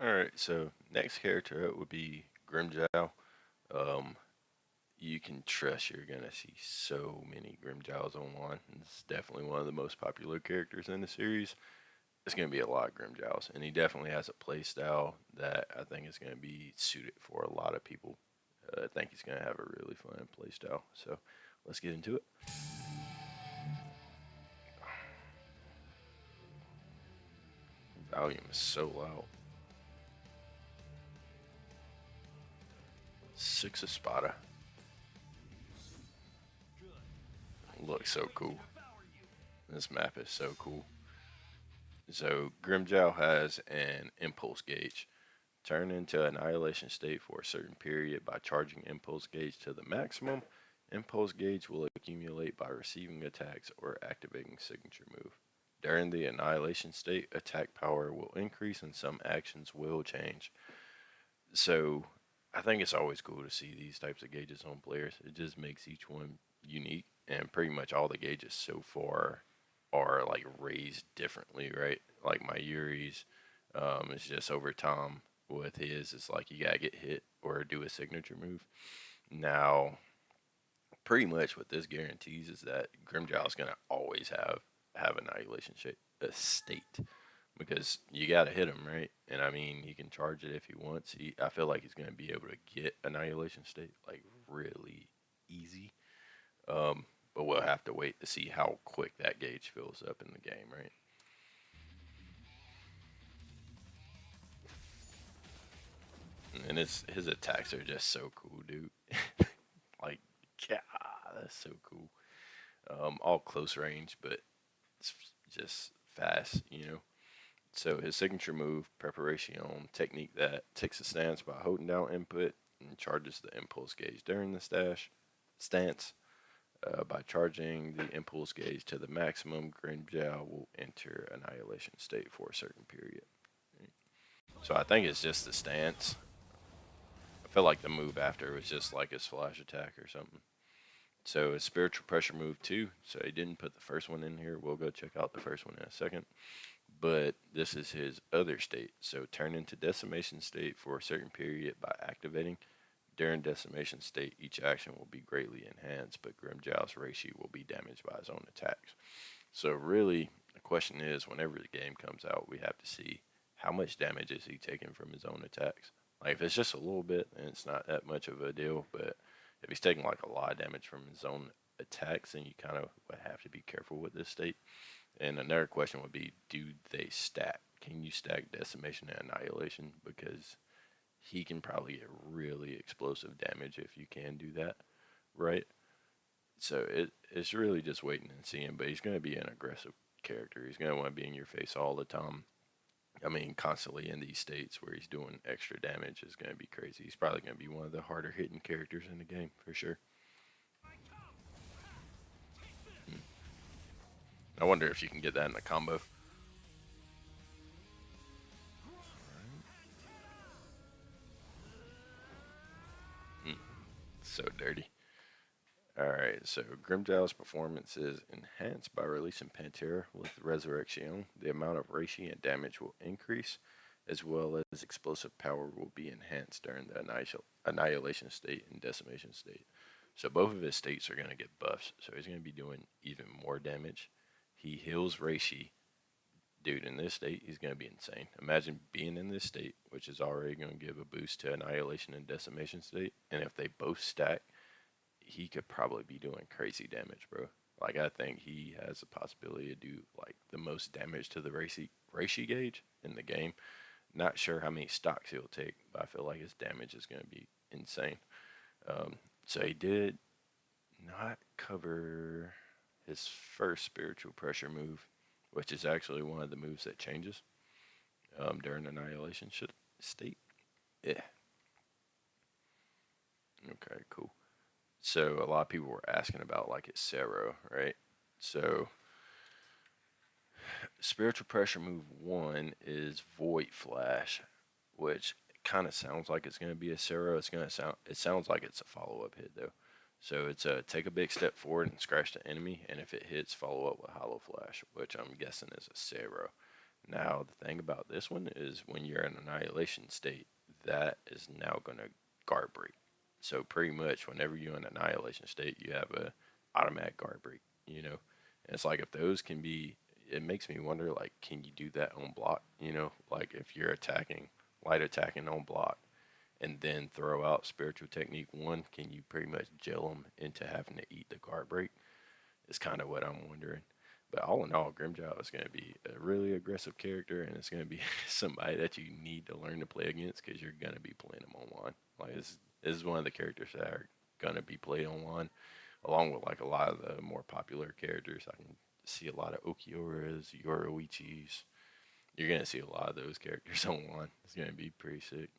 Alright, so next character up would be Grimmjow. Um, you can trust you're gonna see so many Grimmjows online. It's definitely one of the most popular characters in the series. It's gonna be a lot of Grimmjows, and he definitely has a playstyle that I think is gonna be suited for a lot of people. I think he's gonna have a really fun playstyle. So let's get into it. Volume is so loud. Six Espada. Looks so cool. This map is so cool. So Grimmjow has an impulse gauge. Turn into annihilation state for a certain period by charging impulse gauge to the maximum. Impulse gauge will accumulate by receiving attacks or activating signature move. During the annihilation state, attack power will increase and some actions will change. So I think it's always cool to see these types of gauges on players. It just makes each one unique, and pretty much all the gauges so far are like raised differently, right? Like my Yuri's, it's just over time. With his, it's like you gotta get hit or do a signature move. Now, pretty much what this guarantees is that Grimmjow is gonna always have annihilation state because you got to hit him, right? And I mean, he can charge it if he wants. I feel like he's going to be able to get Annihilation State like really easy. But we'll have to wait to see how quick that gauge fills up in the game, right? And his attacks are just so cool, dude. Like, yeah, that's so cool. All close range, but it's just fast, you know. So his signature move, Preparation, technique that takes a stance by holding down input and charges the impulse gauge during the stance. By charging the impulse gauge to the maximum, Grimmjow will enter annihilation state for a certain period. So I think it's just the stance. I feel like the move after was just like his flash attack or something. So his spiritual pressure move too. So he didn't put the first one in here. We'll go check out the first one in a second. But this is his other state. So turn into decimation state for a certain period by activating. During decimation state, each action will be greatly enhanced, but Grimmjow's ratio will be damaged by his own attacks. So really, the question is, whenever the game comes out, we have to see how much damage is he taking from his own attacks. Like if it's just a little bit, then it's not that much of a deal. But if he's taking like a lot of damage from his own attacks, then you kind of would have to be careful with this state. And another question would be, do they stack? Can you stack decimation and annihilation? Because he can probably get really explosive damage if you can do that, right? So it's really just waiting and seeing. But he's going to be an aggressive character. He's going to want to be in your face all the time. I mean, constantly in these states where he's doing extra damage is going to be crazy. He's probably going to be one of the harder hitting characters in the game for sure. Hmm. I wonder if you can get that in a combo. Hmm. So dirty. Alright, so Grimmjow's performance is enhanced by releasing Pantera with Resurrection. The amount of radiant damage will increase, as well as explosive power will be enhanced during the annihilation state and decimation state. So both of his states are going to get buffs, so he's going to be doing even more damage. He heals Reishi. Dude, in this state, he's going to be insane. Imagine being in this state, which is already going to give a boost to annihilation and decimation state, and if they both stack, he could probably be doing crazy damage, bro. Like I think he has the possibility to do like the most damage to the Reishi gauge in the game. Not sure how many stocks he'll take, but I feel like his damage is going to be insane. So he did not cover his first spiritual pressure move, which is actually one of the moves that changes during annihilation state. Yeah. Okay. Cool. So a lot of people were asking about like his Cero, right? So spiritual pressure move one is Void Flash, which kind of sounds like it's going to be a Cero. It sounds like it's a follow up hit though. So it's a take a big step forward and scratch the enemy, and if it hits, follow up with Hollow Flash, which I'm guessing is a Cero. Now, the thing about this one is when you're in annihilation state, that is now going to guard break. So pretty much whenever you're in annihilation state, you have a automatic guard break, you know. And it's like if those can be, it makes me wonder like, can you do that on block? You know, like if you're attacking, light attacking on block, and then throw out spiritual technique one, can you pretty much jail them into having to eat the guard break? Is kind of what I'm wondering. But all in all, Grimmjow is going to be a really aggressive character, and it's going to be somebody that you need to learn to play against because you're going to be playing him online. Like this is one of the characters that are going to be played online, along with like a lot of the more popular characters. I can see a lot of Okioras, Yoroichis. You're going to see a lot of those characters online. It's going to be pretty sick.